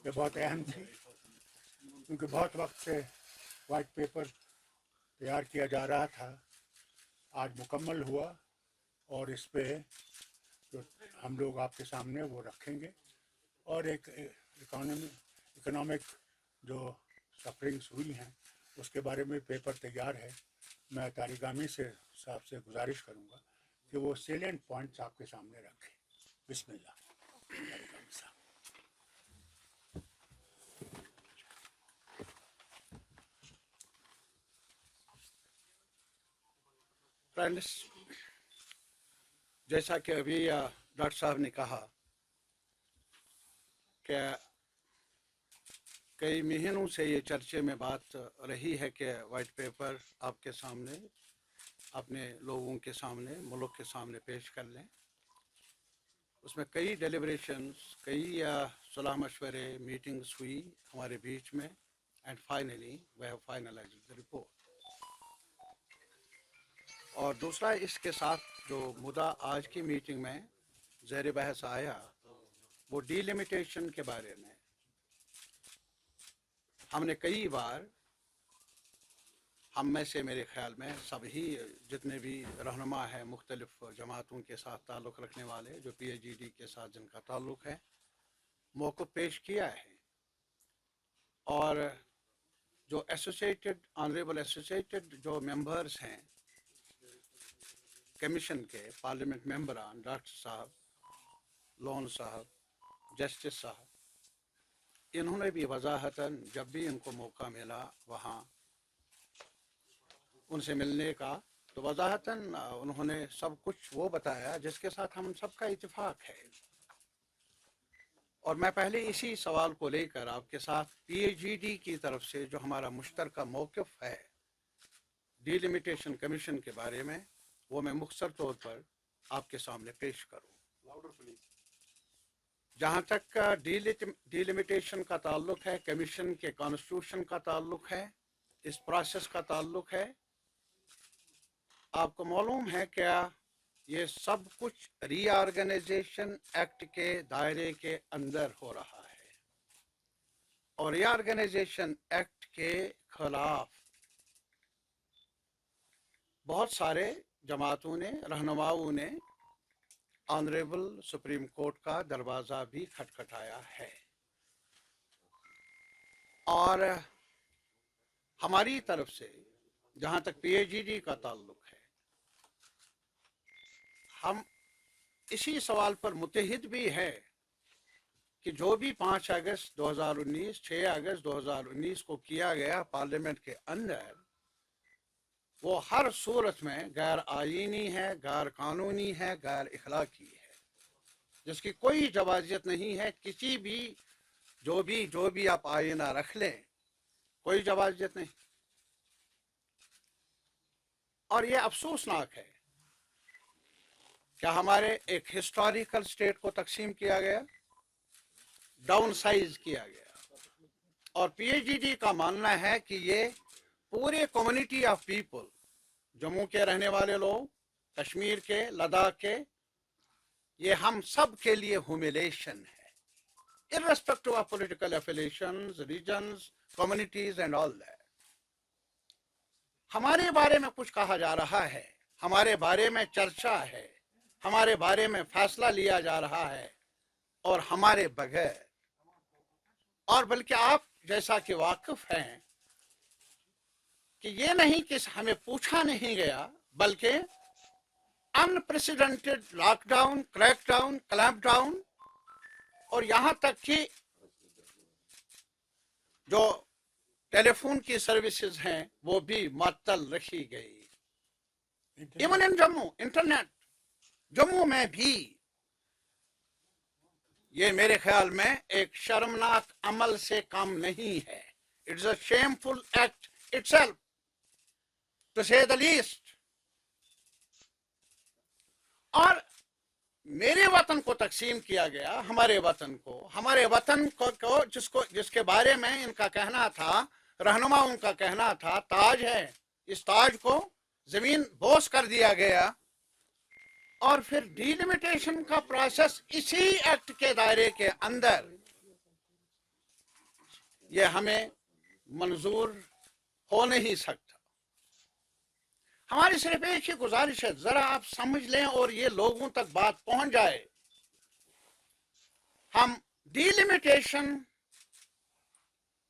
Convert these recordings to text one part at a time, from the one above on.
ये बहुत अहम थी, क्योंकि बहुत वक्त से वाइट पेपर तैयार किया जा रहा था, आज मुकम्मल हुआ और इस पे जो हम लोग आपके सामने वो रखेंगे और एक इकोनॉमिक जो सफरिंग्स हुई हैं उसके बारे में पेपर तैयार है। मैं तारिगामी से साहब से गुजारिश करूंगा कि वो सेलिएंट पॉइंट्स आपके सामने रखें। बिस्मिल्लाह। तारिगामी साहब। फ्रेंड्स, जैसा कि अभी डॉक्टर साहब ने कहा कि कई महीनों से ये चर्चे में बात रही है कि वाइट पेपर आपके सामने, अपने लोगों के सामने, मुल्क के सामने पेश कर लें। उसमें कई डेलिब्रेशंस, कई सलाह मशवरे, मीटिंग्स हुई हमारे बीच में, and finally we have finalised the report. और दूसरा, इसके साथ जो मुद्दा आज की मीटिंग में ज़ेर बहस आया वो डिलिमिटेशन के बारे में। हमने कई बार, हम में से मेरे ख्याल में सभी जितने भी रहनुमा हैं मुख्तलिफ जमातों के साथ ताल्लुक़ रखने वाले, जो PAGD के साथ जिनका ताल्लुक़ है, मौक़िफ़ पेश किया है। और जो ऑनरेबल एसोसिएटेड जो मेंबर्स हैं कमीशन के, पार्लियामेंट मेंबरान, डॉक्टर साहब, लोन साहब, जस्टिस साहब, इन्होंने भी वजाहतन जब भी इनको मौका मिला वहाँ उनसे मिलने का, तो वजाहतन उन्होंने सब कुछ वो बताया जिसके साथ हम सबका इत्तेफाक है। और मैं पहले इसी सवाल को लेकर आपके साथ PAGD की तरफ से जो हमारा मुश्तरका मौक़िफ़ है डिलिमिटेशन कमीशन के बारे में, वो मैं मुख्तसर तौर पर आपके सामने पेश करूँ। जहाँ तक डिलिमिटेशन का ताल्लुक़ है, कमीशन के कॉन्स्टिट्यूशन का ताल्लुक़ है, इस प्रोसेस का ताल्लुक़ है, आपको मालूम है क्या ये सब कुछ रीऑर्गेनाइजेशन एक्ट के दायरे के अंदर हो रहा है। और रीऑर्गेनाइजेशन एक्ट के खिलाफ बहुत सारे जमातों ने, रहनुमाओं ने ऑनरेबल सुप्रीम कोर्ट का दरवाज़ा भी खटखटाया है। और हमारी तरफ से जहाँ तक PAGD का ताल्लुक़ है, हम इसी सवाल पर मुत्तहिद भी है कि जो भी 5 अगस्त 2019, 6 अगस्त 2019 को किया गया पार्लियामेंट के अंदर, वो हर सूरत में गैर आईनी है, गैर कानूनी है, गैर इखलाकी है, जिसकी कोई जवाजियत नहीं है। किसी भी जो भी आप आईना रख लें, कोई जवाजियत नहीं। और ये अफसोसनाक है क्या हमारे एक हिस्टोरिकल स्टेट को तकसीम किया गया, डाउन साइज किया गया। और PAGD का मानना है कि ये पूरे कम्युनिटी ऑफ पीपल, जम्मू के रहने वाले लोग, कश्मीर के, लद्दाख के, ये हम सब के लिए ह्यूमिलेशन है, irrespective of political affiliations, regions, communities and all that. हमारे बारे में कुछ कहा जा रहा है, हमारे बारे में चर्चा है, हमारे बारे में फैसला लिया जा रहा है, और हमारे बगैर, और बल्कि आप जैसा कि वाकिफ हैं कि ये नहीं कि हमें पूछा नहीं गया, बल्कि अनप्रेसिडेंटेड लॉकडाउन, क्रैकडाउन, क्लैंपडाउन, और यहाँ तक कि जो टेलीफोन की सर्विसेज हैं वो भी मअतल रखी गई। Even in Jammu, internet Jammu में भी, ये मेरे ख्याल में एक शर्मनाक अमल से कम नहीं है। It's a shameful act itself, to say the least. और मेरे वतन को तकसीम किया गया, हमारे वतन को जिसके बारे में इनका कहना था, रहनुमाओं का कहना था ताज है, इस ताज को जमीन बोस कर दिया गया। और फिर डिलिमिटेशन का प्रोसेस इसी एक्ट के दायरे के अंदर ये हमें मंजूर हो नहीं सकता। हमारी सिर्फ एक ही गुजारिश है, जरा आप समझ लें और ये लोगों तक बात पहुंच जाए। हम delimitation,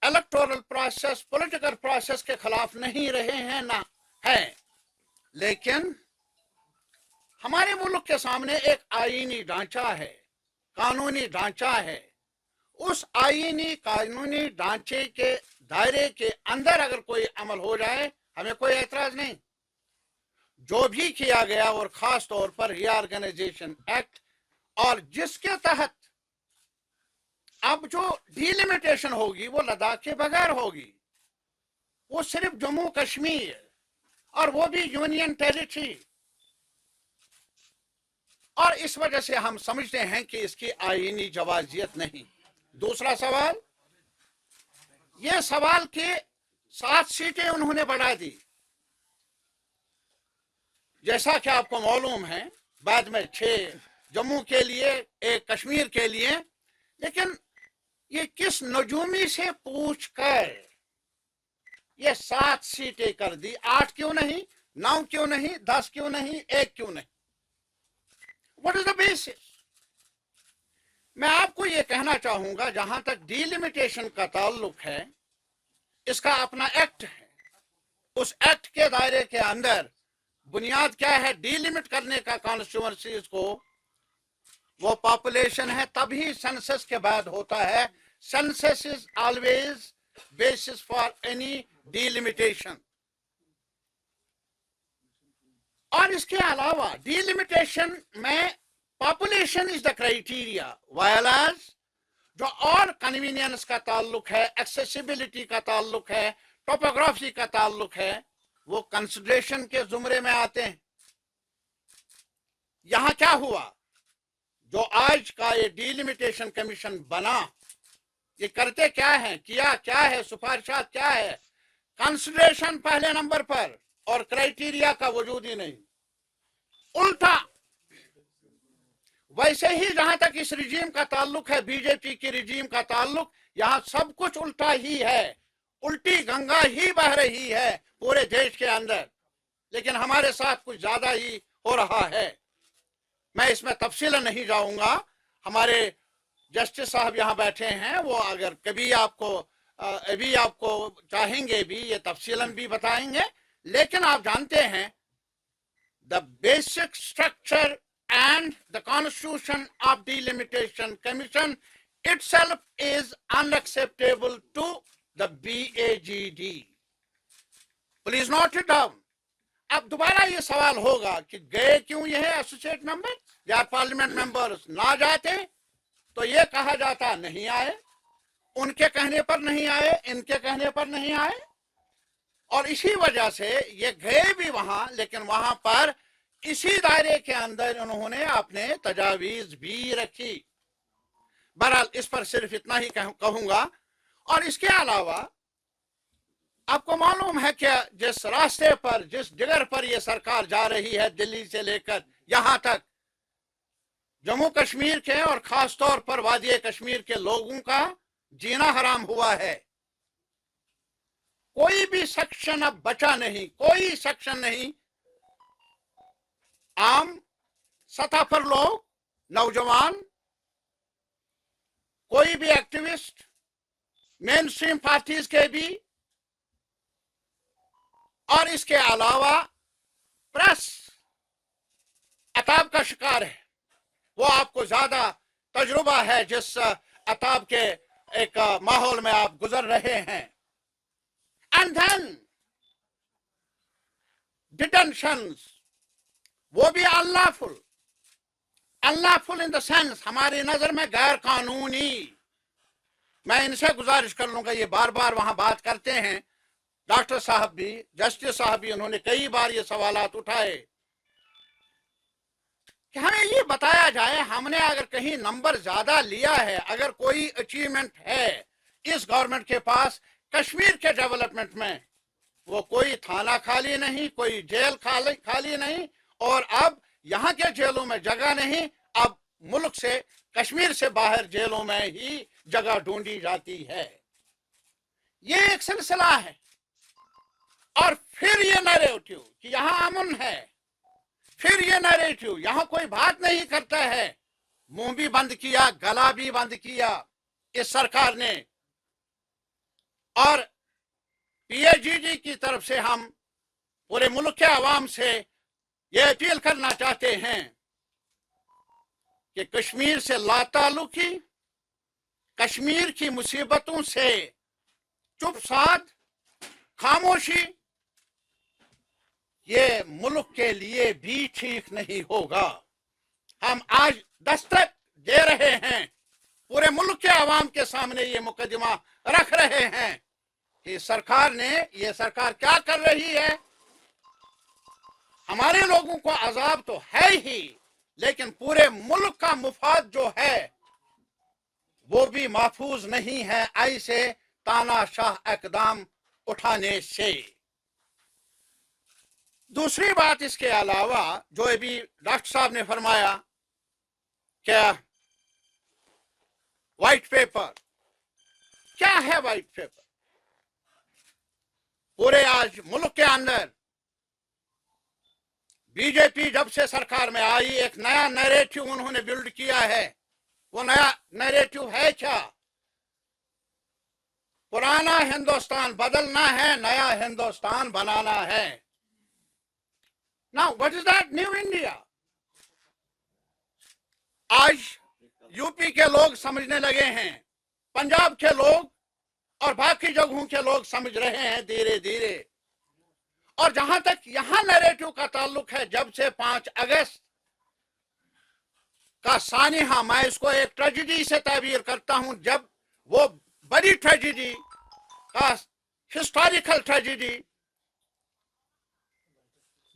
electoral process, political process के खिलाफ नहीं रहे हैं, ना है, लेकिन हमारे मुल्क के सामने एक आईनी ढांचा है, कानूनी ढांचा है। उस आईनी कानूनी ढांचे के दायरे के अंदर अगर कोई अमल हो जाए, हमें कोई एतराज नहीं। जो भी किया गया, और खास तौर पर रीऑर्गेनाइजेशन एक्ट, और जिसके तहत अब जो डिलिमिटेशन होगी वो लद्दाख के बगैर होगी, वो सिर्फ जम्मू कश्मीर, और वो भी यूनियन टेरिटरी। और इस वजह से हम समझते हैं कि इसकी आईनी जवाजियत नहीं। दूसरा सवाल, ये सवाल के 7 सीटें उन्होंने बढ़ा दी, जैसा कि आपको मालूम है, बाद में 6 जम्मू के लिए, 1 कश्मीर के लिए। लेकिन ये किस नजूमी से पूछकर ये 7 सीटें कर दी? 8 क्यों नहीं, 9 क्यों नहीं, 10 क्यों नहीं, 1 क्यों नहीं? What is the basis? मैं आपको ये कहना चाहूंगा, जहां तक डिलिमिटेशन का ताल्लुक है, इसका अपना एक्ट है। उस एक्ट के दायरे के अंदर बुनियाद क्या है डिलिमिट करने का कॉन्स्टिट्यूएंसीज को? वो पॉपुलेशन है, तभी सेंसस के बाद होता है। Census is always basis for any delimitation. और इसके अलावा डिलिमिटेशन में पॉपुलेशन इज द क्राइटेरिया, वायलाज जो और कन्वीनियंस का ताल्लुक है, एक्सेसिबिलिटी का ताल्लुक है, टोपोग्राफी का ताल्लुक है, वो कंसिडरेशन के जुमरे में आते हैं। यहां क्या हुआ? जो आज का ये डिलिमिटेशन कमीशन बना, ये करते क्या है, किया क्या है, सिफारिशात क्या है? कंसिडरेशन पहले नंबर पर, और क्राइटेरिया का वजूद ही नहीं। उल्टा वैसे ही जहां तक इस रिजीम का ताल्लुक है, बीजेपी की रिजीम का ताल्लुक, यहां सब कुछ उल्टा ही है। उल्टी गंगा ही बह रही है पूरे देश के अंदर, लेकिन हमारे साथ कुछ ज्यादा ही हो रहा है। मैं इसमें तफसील नहीं जाऊंगा, हमारे जस्टिस साहब यहाँ बैठे हैं, वो अगर कभी आपको चाहेंगे भी ये तफसीलन भी बताएंगे। लेकिन आप जानते हैं the basic structure and the constitution of delimitation commission itself is unacceptable to the BAGD. Please note it down. अब दोबारा ये सवाल होगा कि गए क्यों ये एसोसिएट मेंबर या पार्लियामेंट मेंबर्स? ना जाते तो ये कहा जाता नहीं आए, उनके कहने पर नहीं आए, इनके कहने पर नहीं आए। और इसी वजह से ये गए भी वहां, लेकिन वहां पर इसी दायरे के अंदर उन्होंने अपने तजावीज भी रखी। बहरहाल इस पर सिर्फ इतना ही कहूंगा। और इसके अलावा आपको मालूम है कि जिस रास्ते पर, जिस जगह पर यह सरकार जा रही है, दिल्ली से लेकर यहां तक, जम्मू कश्मीर के और खास तौर पर वादी कश्मीर के लोगों का जीना हराम हुआ है। कोई भी सेक्शन अब बचा नहीं, कोई सेक्शन नहीं। आम सतह पर लोग, नौजवान, कोई भी एक्टिविस्ट, मेन स्ट्रीम पार्टीज के भी, और इसके अलावा प्रेस अताब का शिकार है। वो आपको ज्यादा तजुर्बा है जिस अताब के एक माहौल में आप गुजर रहे हैं। एंड देन डिटेंशंस, वो भी unlawful, unlawful in the sense हमारी नजर में गैर कानूनी। मैं इनसे गुजारिश कर लूंगा, ये बार बार वहां बात करते हैं, डॉक्टर साहब भी, जस्टिस साहब भी, उन्होंने कई बार ये सवालात उठाए कि हमें ये बताया जाए, हमने अगर कहीं नंबर ज्यादा लिया है, अगर कोई अचीवमेंट है इस गवर्नमेंट के पास कश्मीर के डेवलपमेंट में, वो कोई थाना खाली नहीं, कोई जेल खाली नहीं, और अब यहां के जेलों में जगह नहीं, अब मुल्क से, कश्मीर से बाहर जेलों में ही जगह ढूंढी जाती है। ये एक सिलसिला है। और फिर ये नैरेटिव कि यहाँ अमन है, फिर ये नैरेटिव यहाँ कोई बात नहीं करता है। मुंह भी बंद किया, गला भी बंद किया इस सरकार ने। और पीएजीजी की तरफ से हम पूरे मुल्क के आवाम से ये अपील करना चाहते हैं कि कश्मीर से लाताल्लुकी, कश्मीर की मुसीबतों से चुप साध, खामोशी, ये मुल्क के लिए भी ठीक नहीं होगा। हम आज दस्तक दे रहे हैं, पूरे मुल्क के आवाम के सामने ये मुकदमा रख रहे हैं कि ये सरकार क्या कर रही है। हमारे लोगों को अजाब तो है ही, लेकिन पूरे मुल्क का मुफाद जो है वो भी महफूज नहीं है ऐसे तानाशाह इकदाम उठाने से। दूसरी बात इसके अलावा जो अभी डॉक्टर साहब ने फरमाया क्या व्हाइट पेपर, क्या है व्हाइट पेपर? पूरे आज मुल्क के अंदर बीजेपी जब से सरकार में आई एक नया नैरेटिव उन्होंने बिल्ड किया है। वो नया नैरेटिव है क्या? पुराना हिंदुस्तान बदलना है, नया हिंदुस्तान बनाना है। Now what is that new India? आज यूपी के लोग समझने लगे हैं, पंजाब के लोग और बाकी जगहों के लोग समझ रहे हैं धीरे धीरे। और जहां तक यहां नैरेटिव का ताल्लुक है, जब से 5 अगस्त का सानिहा, मैं इसको एक ट्रेजेडी से ताबीर करता हूं, जब वो बड़ी ट्रेजेडी का हिस्टोरिकल ट्रेजेडी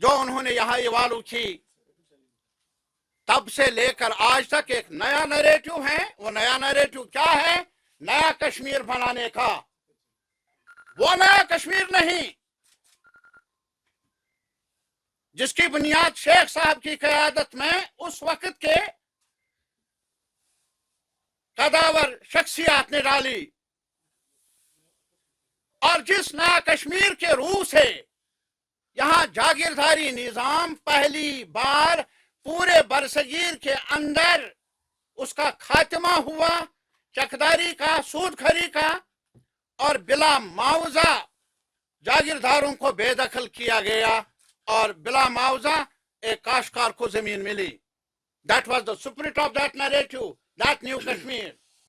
जो उन्होंने यहां इवाल्व की, तब से लेकर आज तक एक नया नैरेटिव है। वो नया नैरेटिव क्या है? नया कश्मीर बनाने का। वो नया कश्मीर नहीं जिसकी बुनियाद शेख साहब की क़यादत में उस वक्त के कदावर शख्सियत ने डाली, और जिस नया कश्मीर के रूह से यहां जागीरदारी निजाम पहली बार पूरे बरसगीर के अंदर उसका खात्मा हुआ, चकदारी का, सूदखोरी का, और बिला मुआवजा जागीरदारों को बेदखल किया गया और बिला मुआवजा एक काश्तकार को जमीन मिली। That was the spirit of that narrative, that new Kashmir.